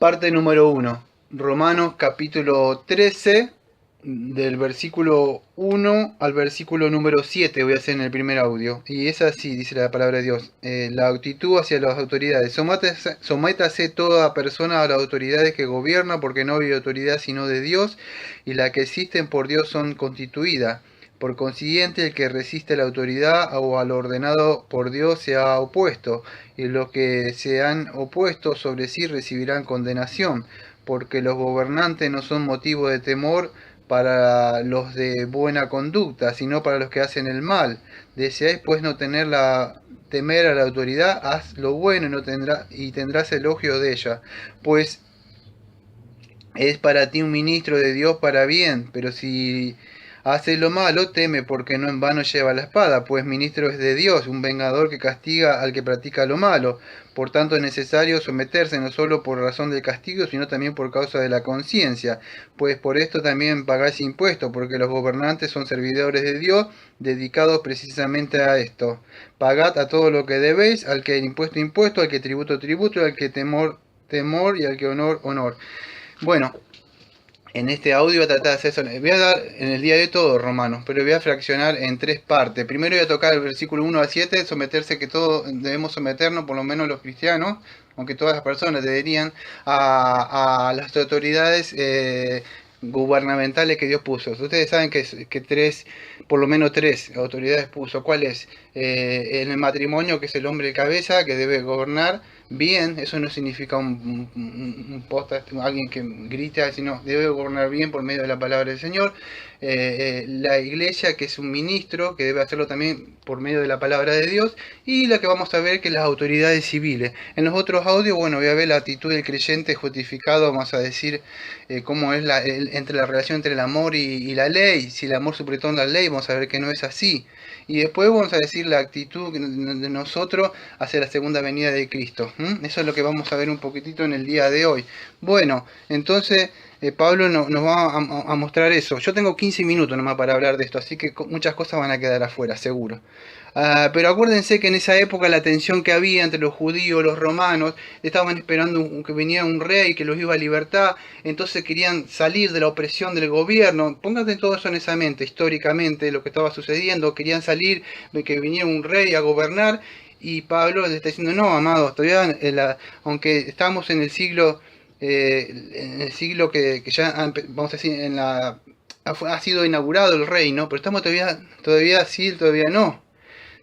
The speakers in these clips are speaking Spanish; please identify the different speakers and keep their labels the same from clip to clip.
Speaker 1: Parte número 1. Romanos capítulo 13, del versículo 1 al versículo número 7 voy a hacer en el primer audio. Y es así, dice la palabra de Dios. La actitud hacia las autoridades. Sométase toda persona a las autoridades que gobierna, porque no hay autoridad sino de Dios, y las que existen por Dios son constituidas. Por consiguiente, el que resiste la autoridad o al ordenado por Dios se ha opuesto, y los que se han opuesto sobre sí recibirán condenación, porque los gobernantes no son motivo de temor para los de buena conducta, sino para los que hacen el mal. Deseáis pues no temer a la autoridad, haz lo bueno y tendrás elogio de ella, pues es para ti un ministro de Dios para bien, pero si hace lo malo, teme, porque no en vano lleva la espada, pues ministro es de Dios, un vengador que castiga al que practica lo malo. Por tanto es necesario someterse no solo por razón del castigo, sino también por causa de la conciencia, pues por esto también pagáis impuestos, porque los gobernantes son servidores de Dios, dedicados precisamente a esto. Pagad a todo lo que debéis, al que impuesto, al que tributo, al que temor y al que honor. Bueno, en este audio voy a tratar de hacer eso. Voy a dar en el día de todo Romanos, pero voy a fraccionar en tres partes. Primero voy a tocar el versículo 1 a 7, someterse, que todos debemos someternos, por lo menos los cristianos, aunque todas las personas deberían, a las autoridades gubernamentales que Dios puso. Ustedes saben que por lo menos tres autoridades puso. ¿Cuál es? En el matrimonio, que es el hombre de cabeza, que debe gobernar bien. Eso no significa un posta, alguien que grita, sino debe gobernar bien por medio de la palabra del Señor. La iglesia, que es un ministro, que debe hacerlo también por medio de la palabra de Dios. Y la que vamos a ver, que es las autoridades civiles. En los otros audios, bueno, voy a ver la actitud del creyente justificado, vamos a decir cómo es entre la relación entre el amor y la ley. Si el amor supletó la ley, vamos a ver que no es así. Y después vamos a decir la actitud de nosotros hacia la segunda venida de Cristo. Eso es lo que vamos a ver un poquitito en el día de hoy. Bueno, entonces Pablo nos va a mostrar eso. Yo tengo 15 minutos nomás para hablar de esto, así que muchas cosas van a quedar afuera, seguro. Pero acuérdense que en esa época la tensión que había entre los judíos y los romanos, estaban esperando que viniera un rey que los iba a libertar, entonces querían salir de la opresión del gobierno. Pónganse todo eso en esa mente, históricamente, lo que estaba sucediendo. Querían salir de que viniera un rey a gobernar, y Pablo le está diciendo: no, amados, todavía aunque estamos en el siglo que ya, vamos a decir, ha sido inaugurado el reino, pero estamos todavía sí, todavía no.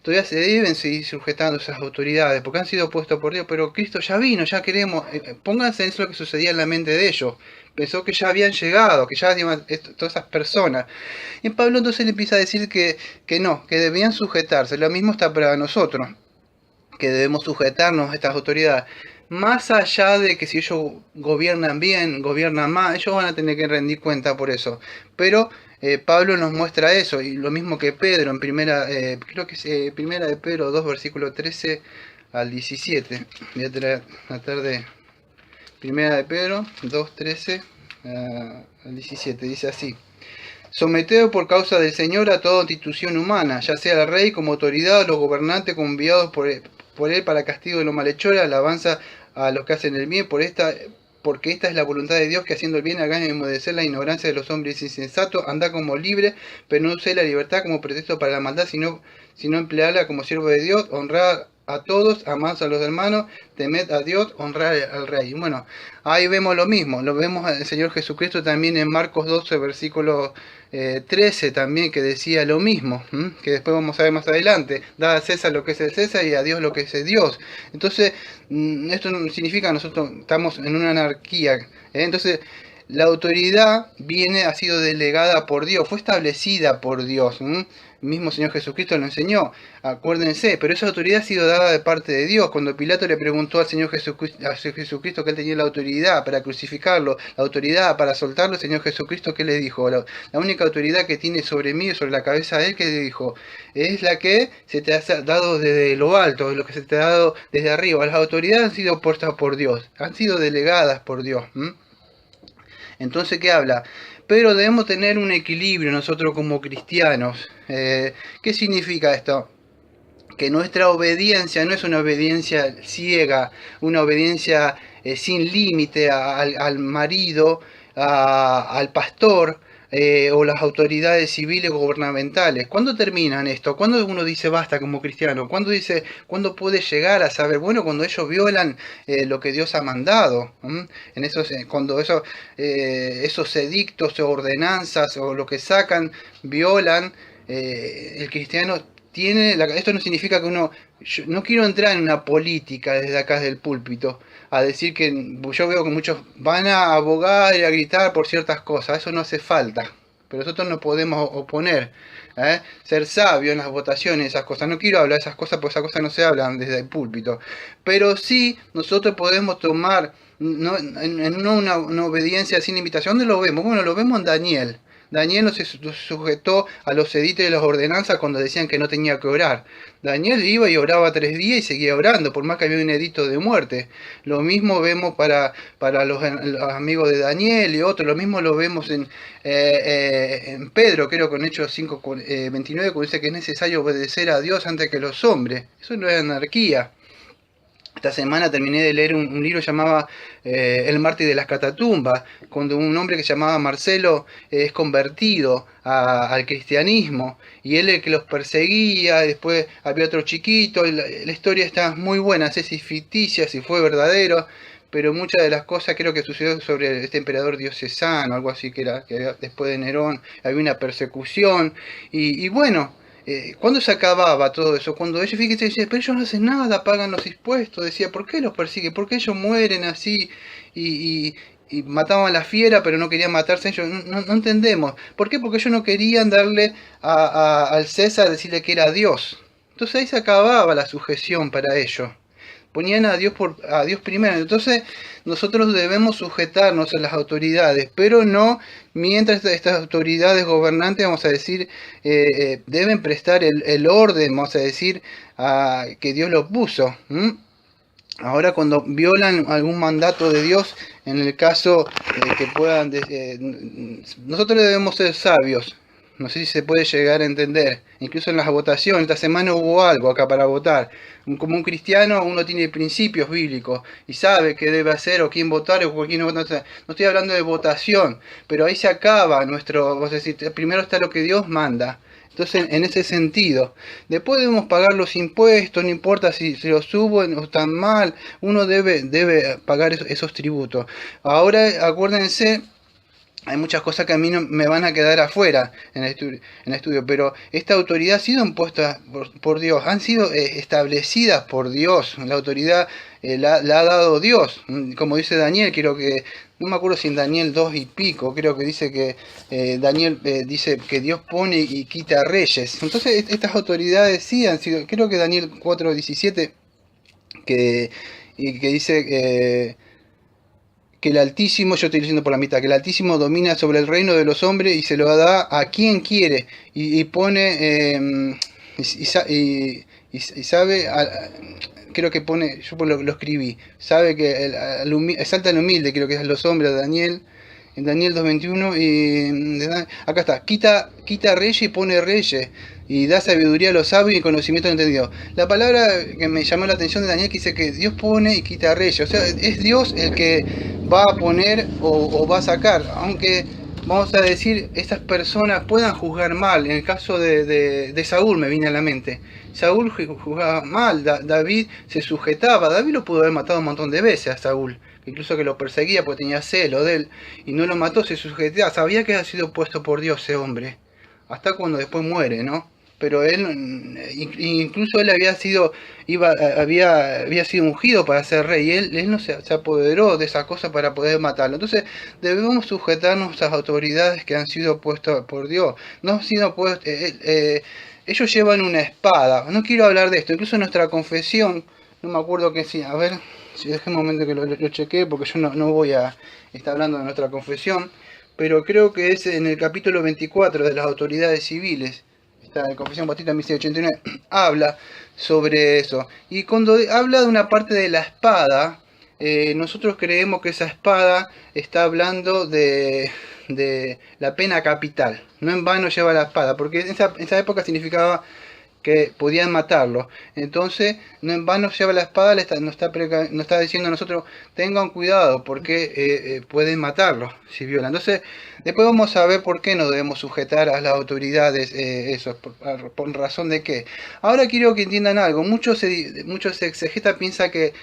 Speaker 1: Todavía se deben seguir sujetando esas autoridades, porque han sido puestos por Dios, pero Cristo ya vino, ya queremos. Pónganse en eso, lo que sucedía en la mente de ellos. Pensó que ya habían llegado, que ya todas esas personas. Y Pablo entonces le empieza a decir que no, que debían sujetarse. Lo mismo está para nosotros, que debemos sujetarnos a estas autoridades. Más allá de que si ellos gobiernan bien, gobiernan mal, ellos van a tener que rendir cuenta por eso. Pero Pablo nos muestra eso, y lo mismo que Pedro en creo que es primera de Pedro 2, versículo 13 al 17. Voy a tratar de primera de Pedro 2, 13 al 17. Dice así: someteos por causa del Señor a toda institución humana, ya sea el rey como autoridad, los gobernantes como enviados por él para castigo de los malhechores, alabanza a los que hacen el bien, porque esta es la voluntad de Dios, que haciendo el bien hagan enmudecer la ignorancia de los hombres insensatos. Anda como libre, pero no use la libertad como pretexto para la maldad, sino emplearla como siervo de Dios. Honrar a todos, amad a los hermanos, temed a Dios, honrar al rey. Bueno, ahí vemos lo mismo, lo vemos al Señor Jesucristo también en Marcos 12, versículo 13 también, que decía lo mismo, que después vamos a ver más adelante: da a César lo que es el César y a Dios lo que es el Dios. Entonces, esto no significa que nosotros estamos en una anarquía, entonces la autoridad ha sido delegada por Dios, fue establecida por Dios. El mismo Señor Jesucristo lo enseñó, acuérdense, pero esa autoridad ha sido dada de parte de Dios. Cuando Pilato le preguntó al Señor Jesucristo que él tenía la autoridad para crucificarlo, la autoridad para soltarlo, el Señor Jesucristo, ¿qué le dijo? La única autoridad que tiene sobre mí, sobre la cabeza de él, ¿qué le dijo? Es la que se te ha dado desde lo alto, lo que se te ha dado desde arriba. Las autoridades han sido puestas por Dios, han sido delegadas por Dios. Entonces, ¿qué habla? Pero debemos tener un equilibrio nosotros como cristianos. ¿Qué significa esto? que nuestra obediencia no es una obediencia ciega, una obediencia sin límite al marido, al pastor, o las autoridades civiles gubernamentales. ¿Cuándo terminan esto? ¿Cuándo uno dice basta como cristiano? ¿Cuándo puede llegar a saber? Bueno, cuando ellos violan lo que Dios ha mandado. En esos, cuando esos edictos o ordenanzas o lo que sacan violan, el cristiano esto no significa que uno... Yo no quiero entrar en una política desde acá del púlpito a decir que yo veo que muchos van a abogar y a gritar por ciertas cosas. Eso no hace falta. Pero nosotros no podemos oponer. Ser sabio en las votaciones, esas cosas. No quiero hablar de esas cosas porque esas cosas no se hablan desde el púlpito. Pero sí nosotros podemos tomar una obediencia sin limitación. ¿Dónde lo vemos? Bueno, lo vemos en Daniel. Daniel no se sujetó a los edictos de las ordenanzas cuando decían que no tenía que orar. Daniel iba y oraba 3 días y seguía orando, por más que había un edicto de muerte. Lo mismo vemos para los amigos de Daniel y otros. Lo mismo lo vemos en Pedro, creo que en Hechos 5:29, cuando dice que es necesario obedecer a Dios antes que los hombres. Eso no es anarquía. Esta semana terminé de leer un libro llamado El mártir de las catatumbas, cuando un hombre que se llamaba Marcelo es convertido al cristianismo, y él el que los perseguía, después había otro chiquito, la historia está muy buena, no sé si ficticia, si fue verdadero, pero muchas de las cosas creo que sucedió sobre este emperador diocesano, algo así que había, después de Nerón, había una persecución, y bueno... ¿Cuándo se acababa todo eso? Cuando ellos, fíjense, decían, pero ellos no hacen nada, pagan los impuestos. Decía, ¿por qué los persigue? ¿Por qué ellos mueren así? Y mataban a la fiera, pero no querían matarse ellos. No entendemos. ¿Por qué? Porque ellos no querían darle al César, decirle que era Dios. Entonces ahí se acababa la sujeción para ellos. Ponían a Dios primero. Entonces nosotros debemos sujetarnos a las autoridades, pero no mientras estas autoridades gobernantes, vamos a decir, deben prestar el orden, vamos a decir, que Dios lo puso. Ahora cuando violan algún mandato de Dios, en el caso que puedan... nosotros debemos ser sabios. No sé si se puede llegar a entender. Incluso en las votaciones, esta semana hubo algo acá para votar. Como un cristiano, uno tiene principios bíblicos y sabe qué debe hacer o quién votar o quién no votar. No estoy hablando de votación, pero ahí se acaba nuestro... Vamos a decir, primero está lo que Dios manda. Entonces, en ese sentido, después debemos pagar los impuestos, no importa si los suben o están mal, uno debe pagar esos tributos. Ahora, acuérdense... Hay muchas cosas que a mí no me van a quedar afuera en el estudio, pero esta autoridad ha sido impuesta por Dios, han sido establecidas por Dios, la autoridad la ha dado Dios, como dice Daniel, creo que, no me acuerdo si en Daniel 2 y pico, creo que dice que Daniel dice que Dios pone y quita reyes. Entonces estas autoridades sí han sido, creo que Daniel 4:17, que dice... que el Altísimo, yo estoy leyendo por la mitad, que el Altísimo domina sobre el reino de los hombres y se lo da a quien quiere, y pone, y sabe, creo que pone, yo lo escribí, sabe que exalta al humilde, creo que es los hombres de Daniel, en Daniel 2:21, y acá está, quita reyes y pone reyes, y da sabiduría a los sabios y conocimiento entendido. La palabra que me llamó la atención de Daniel, que dice que Dios pone y quita reyes, o sea, es Dios el que va a poner o va a sacar, aunque vamos a decir, estas personas puedan juzgar mal. En el caso de Saúl me viene a la mente, Saúl juzgaba mal, David se sujetaba, David lo pudo haber matado un montón de veces a Saúl, incluso que lo perseguía porque tenía celo de él, y no lo mató, se sujetaba, sabía que había sido puesto por Dios ese hombre, hasta cuando después muere, ¿no? Pero él, incluso él había sido ungido para ser rey, y él no se apoderó de esa cosa para poder matarlo. Entonces debemos sujetarnos a las autoridades que han sido puestas por Dios. No han sido puestas, ellos llevan una espada, no quiero hablar de esto, incluso en nuestra confesión, no me acuerdo que sí, a ver, si dejé un momento que lo chequeé, porque yo no voy a estar hablando de nuestra confesión, pero creo que es en el capítulo 24 de las autoridades civiles. La Confesión Bautista 1689 habla sobre eso, y cuando habla de una parte de la espada, nosotros creemos que esa espada está hablando de la pena capital. No en vano lleva la espada, porque en esa época significaba que podían matarlo. Entonces, no en vano lleva la espada, nos está diciendo a nosotros, tengan cuidado, porque pueden matarlo si violan. Entonces, después vamos a ver por qué no debemos sujetar a las autoridades, eso, por razón de qué. Ahora quiero que entiendan algo. Muchos exegetas piensan que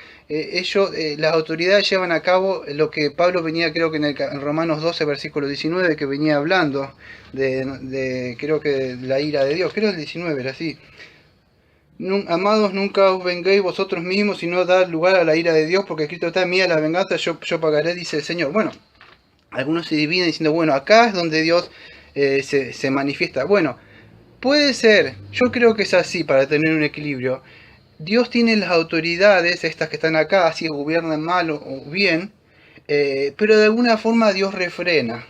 Speaker 1: las autoridades llevan a cabo lo que Pablo venía, creo que en Romanos 12, versículo 19, que venía hablando creo que de la ira de Dios, creo que el 19 era así. Amados, nunca os venguéis vosotros mismos, sino dad lugar a la ira de Dios, porque escrito está, mía la venganza, yo pagaré, dice el Señor. Bueno, algunos se dividen diciendo, bueno, acá es donde Dios se manifiesta. Bueno, puede ser, yo creo que es así para tener un equilibrio. Dios tiene las autoridades, estas que están acá, así gobiernan mal o bien, pero de alguna forma Dios refrena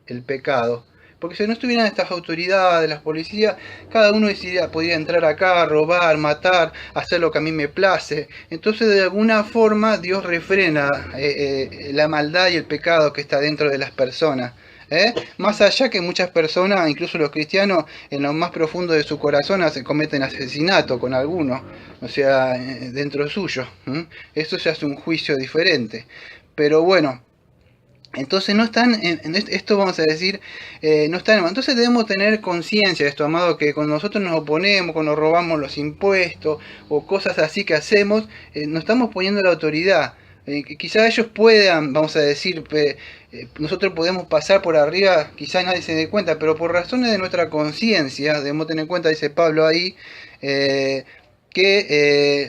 Speaker 1: el pecado. Porque si no estuvieran estas autoridades, las policías, cada uno podría entrar acá, robar, matar, hacer lo que a mí me place. Entonces de alguna forma Dios refrena la maldad y el pecado que está dentro de las personas. Más allá que muchas personas, incluso los cristianos, en lo más profundo de su corazón cometen asesinato con algunos, o sea, dentro suyo. Esto se hace un juicio diferente. Pero bueno, entonces no están, esto vamos a decir, no están, entonces debemos tener conciencia de esto, amado, que cuando nosotros nos oponemos, cuando robamos los impuestos o cosas así que hacemos, nos estamos poniendo la autoridad. Quizá ellos puedan, vamos a decir, nosotros podemos pasar por arriba, quizá nadie se dé cuenta, pero por razones de nuestra conciencia, debemos tener en cuenta, dice Pablo ahí, que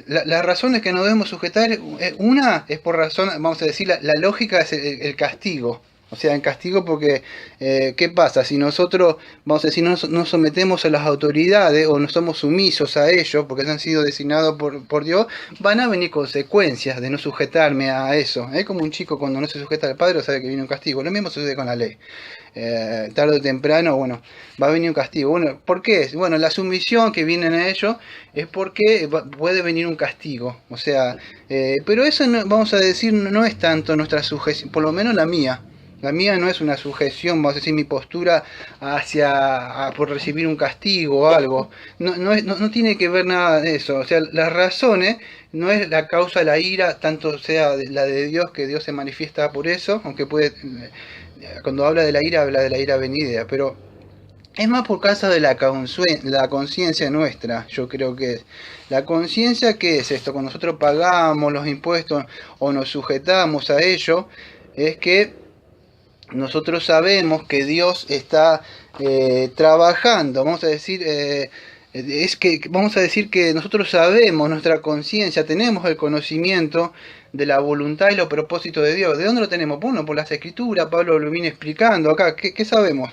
Speaker 1: las razones que nos debemos sujetar, una es por razón, vamos a decir, la lógica es el castigo. O sea, el castigo porque, ¿qué pasa? Si nosotros, vamos a decir, no nos sometemos a las autoridades o no somos sumisos a ellos, porque han sido designados por Dios, van a venir consecuencias de no sujetarme a eso. Es como un chico cuando no se sujeta al padre sabe que viene un castigo. Lo mismo sucede con la ley. Tarde o temprano, bueno, va a venir un castigo. Bueno, ¿por qué? Bueno, la sumisión que viene a ello es porque puede venir un castigo. O sea, pero eso, no, vamos a decir, no es tanto nuestra sujeción, por lo menos la mía. La mía no es una sujeción, vamos a decir, mi postura por recibir un castigo o algo. No tiene que ver nada de eso. O sea, las razones no es la causa de la ira, tanto sea la de Dios, que Dios se manifiesta por eso, aunque cuando habla de la ira venidera, pero es más por causa de la conciencia nuestra, yo creo que es. La conciencia, ¿qué es esto? Cuando nosotros pagamos los impuestos o nos sujetamos a ello, es que nosotros sabemos que Dios está trabajando, vamos a decir, vamos a decir que nosotros sabemos, nuestra conciencia, tenemos el conocimiento de la voluntad y los propósitos de Dios. ¿De dónde lo tenemos? Bueno, por las Escrituras, Pablo lo viene explicando acá. ¿Qué sabemos?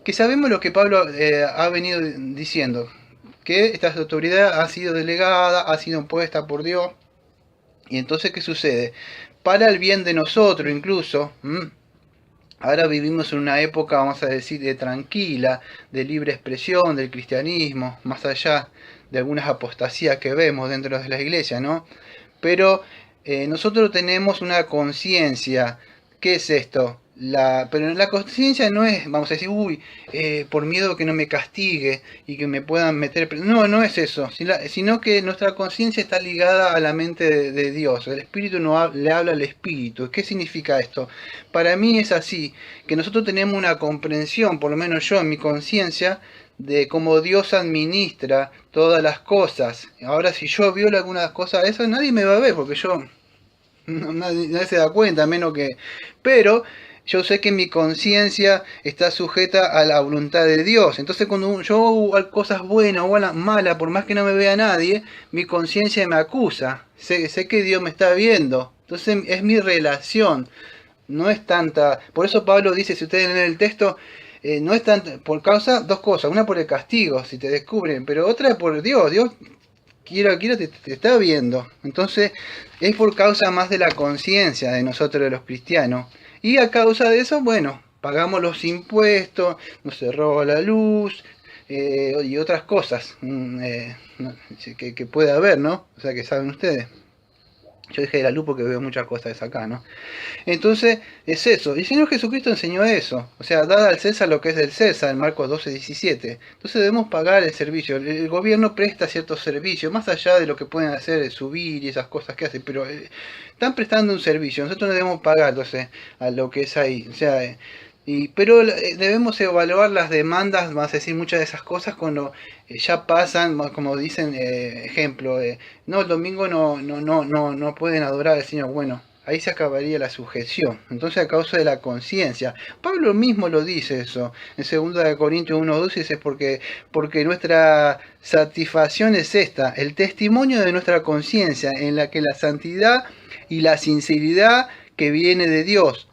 Speaker 1: Que sabemos lo que Pablo ha venido diciendo, que esta autoridad ha sido delegada, ha sido impuesta por Dios. Y entonces, ¿qué sucede? Para el bien de nosotros incluso, ahora vivimos en una época, vamos a decir, tranquila, de libre expresión del cristianismo, más allá de algunas apostasías que vemos dentro de la iglesia, ¿no? Pero nosotros tenemos una conciencia. ¿Qué es esto? Pero la conciencia no es, vamos a decir, por miedo que no me castigue y que me puedan meter... No es eso, sino que nuestra conciencia está ligada a la mente de Dios. El Espíritu le habla al Espíritu. ¿Qué significa esto? Para mí es así, que nosotros tenemos una comprensión, por lo menos yo en mi conciencia, de cómo Dios administra todas las cosas. Ahora, si yo violo algunas cosas, eso nadie me va a ver, porque yo... nadie se da cuenta, menos que... Pero yo sé que mi conciencia está sujeta a la voluntad de Dios. Entonces cuando yo hago cosas buenas o malas, por más que no me vea nadie, mi conciencia me acusa. Sé que Dios me está viendo. Entonces es mi relación. No es tanta... Por eso Pablo dice, si ustedes leen el texto, no es tanta... Por causa, dos cosas. Una por el castigo, si te descubren. Pero otra es por Dios. Dios... Quiero te está viendo. Entonces es por causa más de la conciencia de nosotros, de los cristianos. Y a causa de eso, bueno, pagamos los impuestos, no se roba la luz y otras cosas que puede haber, ¿no? O sea, que saben ustedes. Yo dije de la luz porque veo muchas cosas acá, ¿no? Entonces, es eso. Y el Señor Jesucristo enseñó eso. O sea, dada al César lo que es del César, en Marcos 12:17. Entonces debemos pagar el servicio. El gobierno presta ciertos servicios, más allá de lo que pueden hacer, subir y esas cosas que hacen, pero están prestando un servicio. Nosotros no debemos pagar, entonces, a lo que es ahí. O sea, pero debemos evaluar las demandas, vamos a decir, muchas de esas cosas cuando ya pasan, como dicen, ejemplo, no, el domingo no pueden adorar al Señor. Bueno, ahí se acabaría la sujeción. Entonces, a causa de la conciencia. Pablo mismo lo dice eso. En 2 Corintios 1:12 dice, porque nuestra satisfacción es esta, el testimonio de nuestra conciencia, en la que la santidad y la sinceridad que viene de Dios,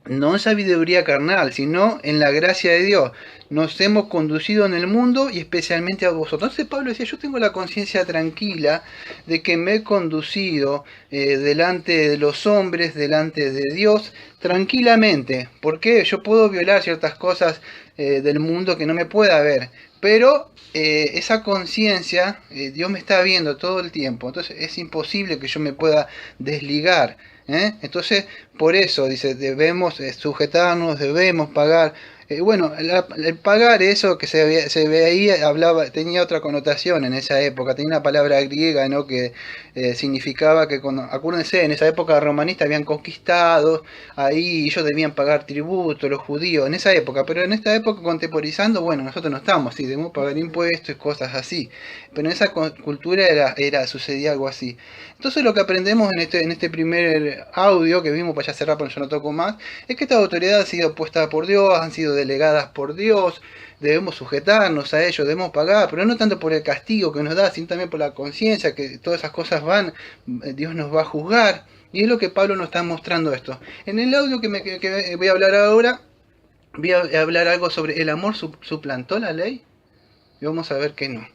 Speaker 1: no en sabiduría carnal, sino en la gracia de Dios, nos hemos conducido en el mundo y especialmente a vosotros. Entonces Pablo decía, yo tengo la conciencia tranquila de que me he conducido delante de los hombres, delante de Dios, tranquilamente. Porque yo puedo violar ciertas cosas del mundo que no me pueda ver, pero esa conciencia, Dios me está viendo todo el tiempo, entonces es imposible que yo me pueda desligar. Entonces, por eso, dice, debemos sujetarnos, debemos pagar. Bueno, el pagar, eso que se veía, tenía otra connotación en esa época, tenía una palabra griega, ¿no? Que significaba que, acuérdense, en esa época romanista habían conquistado, ahí ellos debían pagar tributo, los judíos, en esa época, pero en esta época contemporizando, bueno, nosotros no estamos así, debemos pagar impuestos y cosas así, pero en esa cultura sucedía algo así. Entonces lo que aprendemos en este primer audio que vimos, para ya cerrar, pero yo no toco más, es que estas autoridades han sido puestas por Dios, han sido delegadas por Dios, debemos sujetarnos a ellos, debemos pagar, pero no tanto por el castigo que nos da, sino también por la conciencia, que todas esas cosas Dios nos va a juzgar, y es lo que Pablo nos está mostrando esto. En el audio que voy a hablar ahora, voy a hablar algo sobre el amor suplantó la ley, y vamos a ver que no.